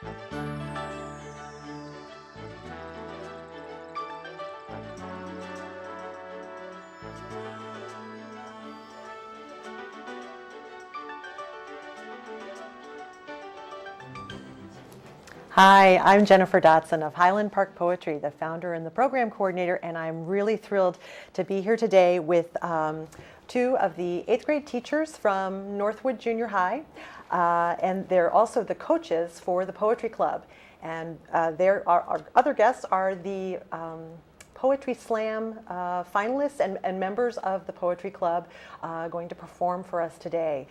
Hi, I'm Jennifer Dotson of Highland Park Poetry, the founder and the program coordinator, and I'm really thrilled to be here today with two of the 8th grade teachers from Northwood Junior High, and they're also the coaches for the Poetry Club. And our other guests are the Poetry Slam finalists and members of the Poetry Club going to perform for us today.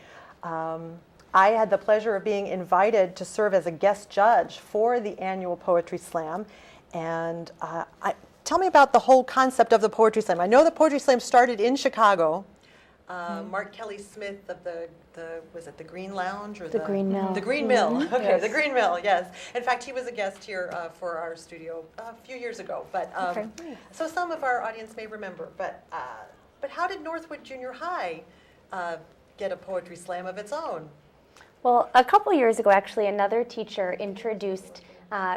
I had the pleasure of being invited to serve as a guest judge for the annual Poetry Slam. And tell me about the whole concept of the Poetry Slam. I know the Poetry Slam started in Chicago. Mark Kelly Smith of was it the Green Lounge? Or the Green Mill. The Green Mill, okay, Yes. The Green Mill, yes. In fact, he was a guest here for our studio a few years ago. But Okay. so some of our audience may remember. But how did Northwood Junior High get a Poetry Slam of its own? Well, a couple years ago, actually, another teacher introduced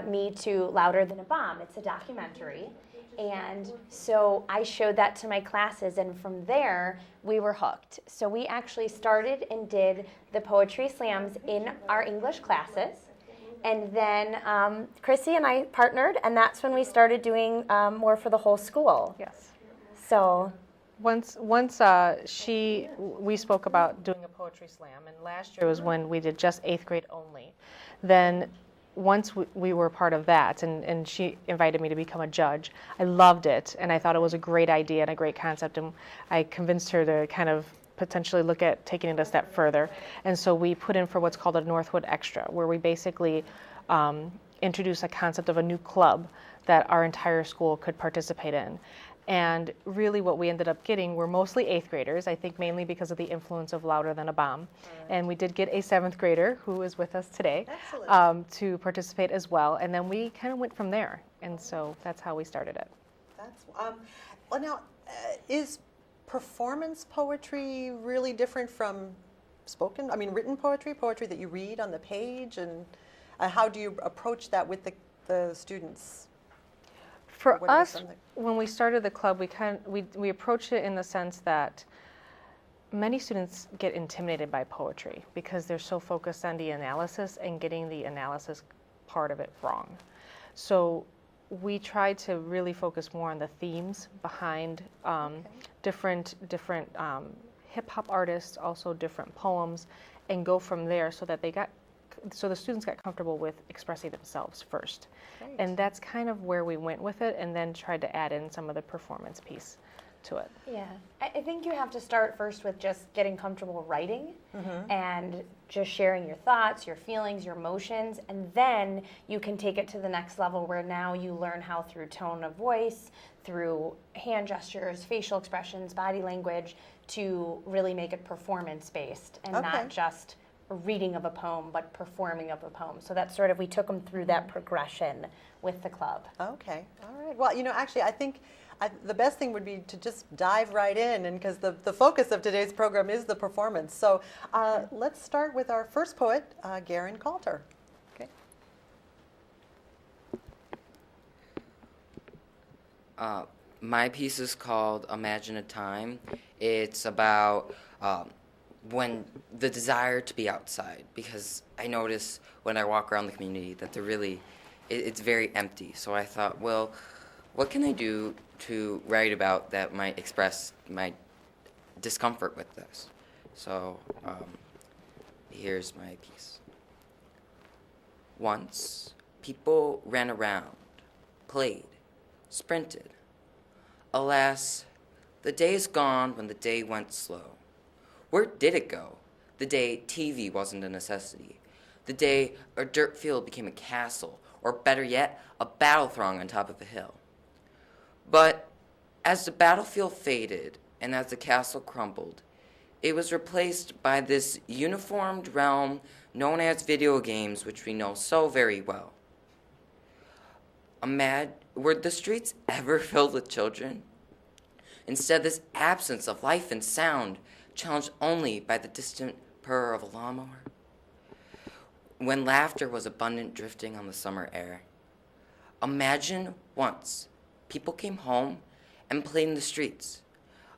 me to Louder Than a Bomb. It's a documentary. And so I showed that to my classes, and from there, we were hooked. So we actually started and did the Poetry Slams in our English classes. And then Chrissy and I partnered, and that's when we started doing more for the whole school. Yes. So Once we spoke about doing a poetry slam, and last year was when we did just 8th grade only. Then once we were part of that, and she invited me to become a judge, I loved it, and I thought it was a great idea and a great concept, and I convinced her to kind of potentially look at taking it a step further. And so we put in for what's called a Northwood Extra, where we basically introduce a concept of a new club that our entire school could participate in. And really what we ended up getting were mostly 8th graders, I think mainly because of the influence of Louder Than a Bomb. And we did get a 7th grader who is with us today to participate as well. And then we kind of went from there. And so that's how we started it. That's well now, is performance poetry really different from written poetry that you read on the page? And how do you approach that with the students? For us, when we started the club, we approached it in the sense that many students get intimidated by poetry because they're so focused on the analysis and getting the analysis part of it wrong. So we try to really focus more on the themes behind different hip-hop artists, also different poems, and go from there so that so the students got comfortable with expressing themselves first. Great. And that's kind of where we went with it, and then tried to add in some of the performance piece to it. yeah, I think you have to start first with just getting comfortable writing and just sharing your thoughts, your feelings, your emotions, and then you can take it to the next level where now you learn how through tone of voice, through hand gestures, facial expressions, body language, to really make it performance-based and not just a reading of a poem, but performing of a poem. So that's sort of, we took them through that progression with the club. Okay, all right. Well, actually, I think the best thing would be to just dive right in, and because the focus of today's program is the performance. So let's start with our first poet, Garen Coulter. Okay. My piece is called Imagine a Time. It's about when the desire to be outside, because I notice when I walk around the community that it's very empty. So I thought, well, what can I do to write about that might express my discomfort with this? So here's my piece. Once, people ran around, played, sprinted. Alas, the day is gone when the day went slow. Where did it go? The day TV wasn't a necessity. The day a dirt field became a castle, or better yet, a battle throng on top of a hill. But as the battlefield faded and as the castle crumbled, it was replaced by this uniformed realm known as video games, which we know so very well. Were the streets ever filled with children? Instead, this absence of life and sound, challenged only by the distant purr of a lawnmower. when laughter was abundant drifting on the summer air. Imagine once people came home and played in the streets.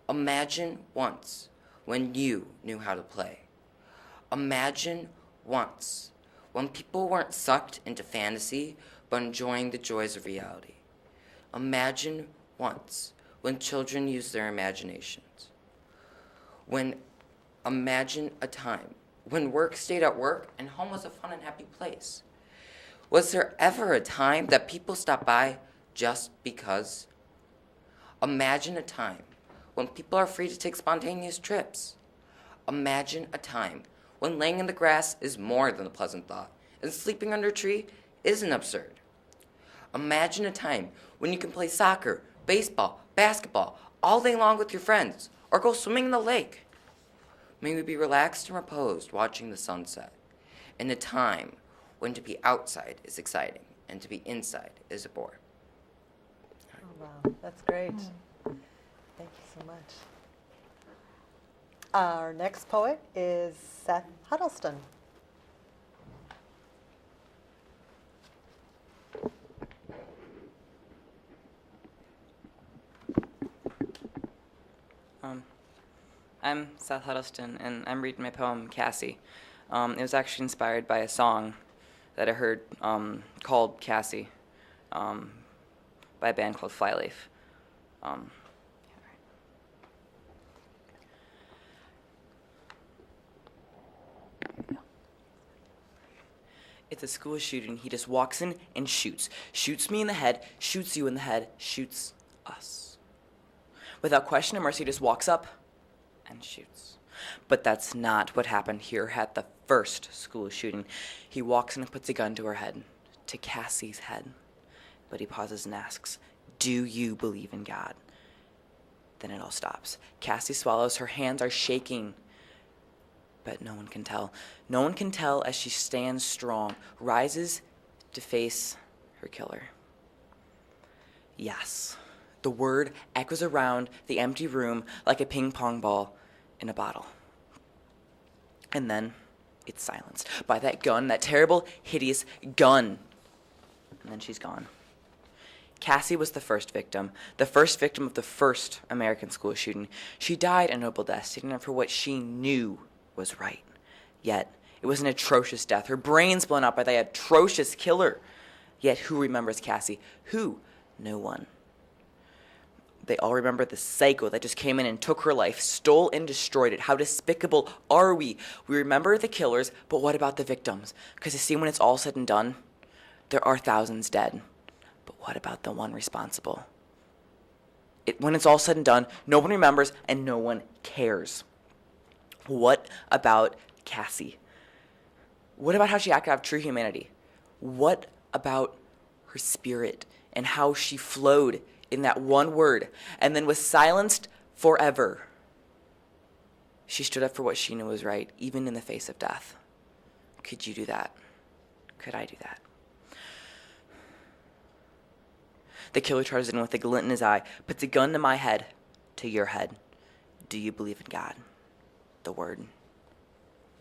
Imagine once when you knew how to play. Imagine once when people weren't sucked into fantasy but enjoying the joys of reality. Imagine once when children used their imaginations. Imagine a time when work stayed at work and home was a fun and happy place. Was there ever a time that people stopped by just because? Imagine a time when people are free to take spontaneous trips. Imagine a time when laying in the grass is more than a pleasant thought and sleeping under a tree isn't absurd. Imagine a time when you can play soccer, baseball, basketball all day long with your friends or go swimming in the lake. May we be relaxed and reposed watching the sunset in a time when to be outside is exciting and to be inside is a bore. Oh, wow, that's great. Thank you so much. Our next poet is Seth Huddleston. I'm Seth Huddleston, and I'm reading my poem, Cassie. It was actually inspired by a song that I heard called Cassie by a band called Flyleaf. It's a school shooting. He just walks in and shoots. Shoots me in the head, shoots you in the head, shoots us. Without question or mercy, just walks up and shoots. But that's not what happened here at the first school shooting. He walks in and puts a gun to her head, to Cassie's head. But he pauses and asks, "Do you believe in God?" Then it all stops. Cassie swallows. Her hands are shaking. But no one can tell. No one can tell as she stands strong, rises to face her killer. Yes. The word echoes around the empty room like a ping pong ball in a bottle. And then it's silenced by that gun, that terrible, hideous gun. And then she's gone. Cassie was the first victim of the first American school shooting. She died a noble death, standing up for what she knew was right. Yet, it was an atrocious death. Her brains blown out by that atrocious killer. Yet, who remembers Cassie? Who? No one. They all remember the psycho that just came in and took her life, stole and destroyed it. How despicable are we? We remember the killers, but what about the victims? Because you see, when it's all said and done, there are thousands dead. But what about the one responsible? When it's all said and done, no one remembers and no one cares. What about Cassie? What about how she acted out of true humanity? What about her spirit and how she flowed in that one word and then was silenced forever? She stood up for what she knew was right, even in the face of death. Could you do that? Could I do that? The killer charges in with a glint in his eye, puts a gun to my head, to your head. Do you believe in God? The word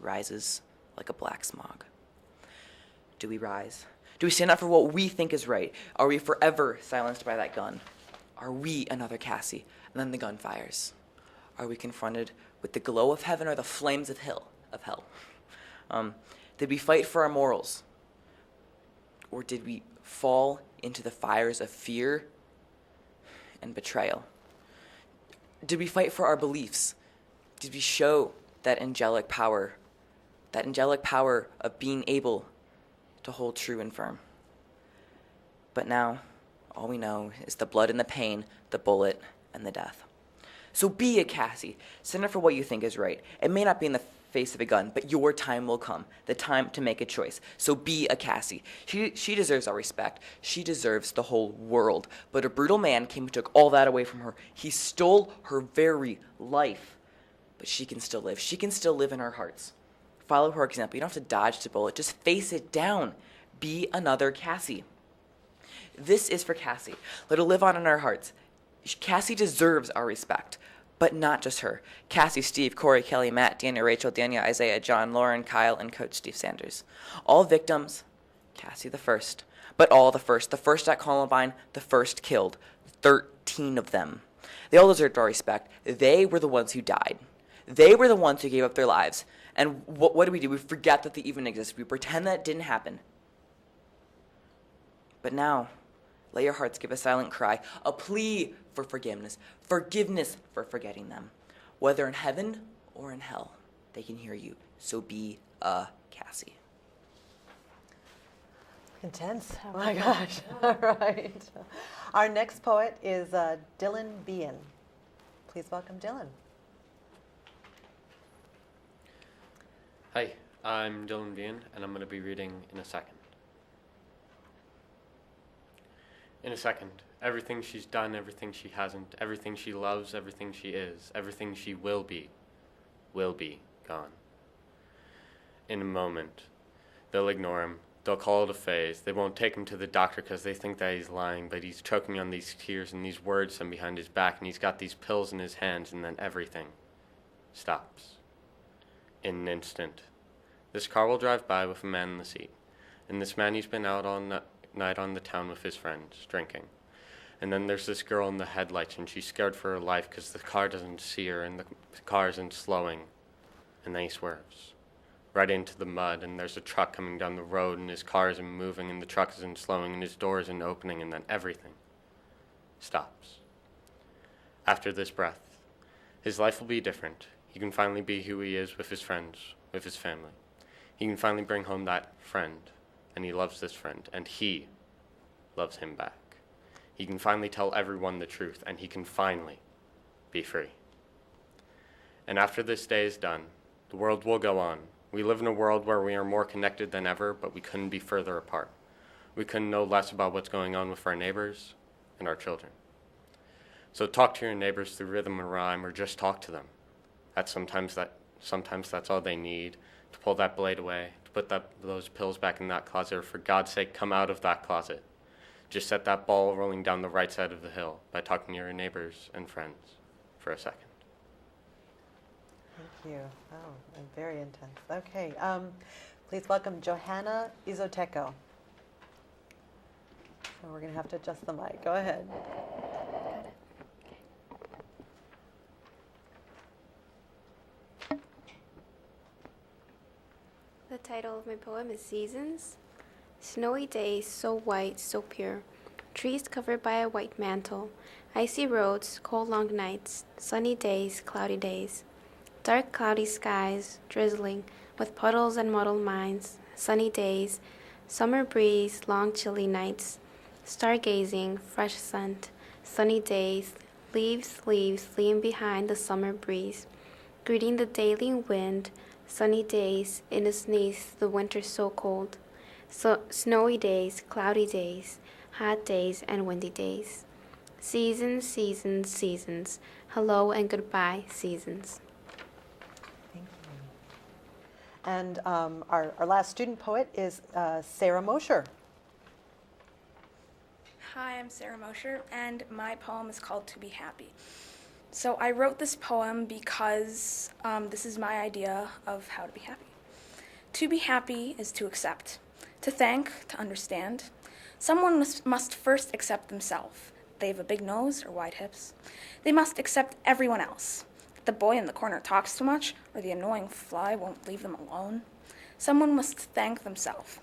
rises like a black smog. Do we rise? Do we stand up for what we think is right? Are we forever silenced by that gun? Are we another Cassie? And then the gun fires. Are we confronted with the glow of heaven or the flames of hell? Did we fight for our morals? Or did we fall into the fires of fear and betrayal? Did we fight for our beliefs? Did we show that angelic power of being able to hold true and firm? But now, all we know is the blood and the pain, the bullet and the death. So be a Cassie. Stand up for what you think is right. It may not be in the face of a gun, but your time will come, the time to make a choice. So be a Cassie. She deserves our respect. She deserves the whole world. But a brutal man came and took all that away from her. He stole her very life. But she can still live. She can still live in our hearts. Follow her example. You don't have to dodge the bullet. Just face it down. Be another Cassie. This is for Cassie. Let her live on in our hearts. Cassie deserves our respect. But not just her. Cassie, Steve, Corey, Kelly, Matt, Daniel, Rachel, Daniel, Isaiah, John, Lauren, Kyle, and Coach Steve Sanders. All victims, Cassie the first. But all the first at Columbine, the first killed. 13 of them. They all deserved our respect. They were the ones who died. They were the ones who gave up their lives. And what do? We forget that they even exist. We pretend that it didn't happen. But now, let your hearts give a silent cry, a plea for forgiveness for forgetting them. Whether in heaven or in hell, they can hear you. So be a Cassie. Intense. Oh my gosh. All right. Our next poet is Dylan Behan. Please welcome Dylan. Hi, I'm Dylan Behan, and I'm going to be reading In a Second. In a second, everything she's done, everything she hasn't, everything she loves, everything she is, everything she will be gone. In a moment, they'll ignore him. They'll call it a phase. They won't take him to the doctor because they think that he's lying, but he's choking on these tears and these words from behind his back, and he's got these pills in his hands, and then everything stops. In an instant, this car will drive by with a man in the seat, and this man, he's been out all night on the town with his friends, drinking. And then there's this girl in the headlights, and she's scared for her life because the car doesn't see her, and the car isn't slowing. And then he swerves right into the mud, and there's a truck coming down the road, and his car isn't moving, and the truck isn't slowing, and his door isn't opening, and then everything stops. After this breath, his life will be different. He can finally be who he is with his friends, with his family. He can finally bring home that friend, and he loves this friend, and he loves him back. He can finally tell everyone the truth, and he can finally be free. And after this day is done, the world will go on. We live in a world where we are more connected than ever, but we couldn't be further apart. We couldn't know less about what's going on with our neighbors and our children. So talk to your neighbors through rhythm and rhyme, or just talk to them. Sometimes that's all they need, to pull that blade away, to put those pills back in that closet, or for God's sake, come out of that closet. Just set that ball rolling down the right side of the hill by talking to your neighbors and friends for a second. Thank you. Oh, and very intense. Okay. Please welcome Johanna Izoteco. So we're going to have to adjust the mic. Go ahead. The title of my poem is Seasons. Snowy days, so white, so pure. Trees covered by a white mantle. Icy roads, cold long nights. Sunny days, cloudy days. Dark cloudy skies, drizzling, with puddles and muddled minds. Sunny days, summer breeze, long chilly nights. Stargazing, fresh scent. Sunny days, leaves fleeing behind the summer breeze. Greeting the daily wind. Sunny days, in the sneeze, the winter so cold. So, snowy days, cloudy days, hot days, and windy days. Seasons, seasons, seasons. Hello and goodbye, seasons. Thank you. And our last student poet is Sarah Mosher. Hi, I'm Sarah Mosher, and my poem is called To Be Happy. So I wrote this poem because this is my idea of how to be happy. To be happy is to accept, to thank, to understand. Someone must first accept themselves. They have a big nose or wide hips. They must accept everyone else. The boy in the corner talks too much, or the annoying fly won't leave them alone. Someone must thank themselves,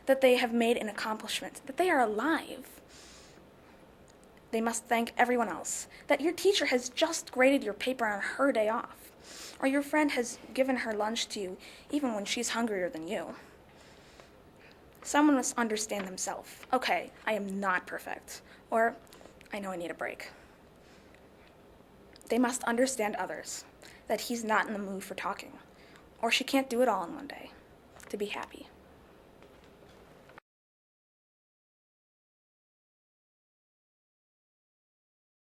that they have made an accomplishment, that they are alive. They must thank everyone else, that your teacher has just graded your paper on her day off, or your friend has given her lunch to you even when she's hungrier than you. Someone must understand themselves. Okay, I am not perfect, or I know I need a break. They must understand others, that he's not in the mood for talking, or she can't do it all in one day. To be happy.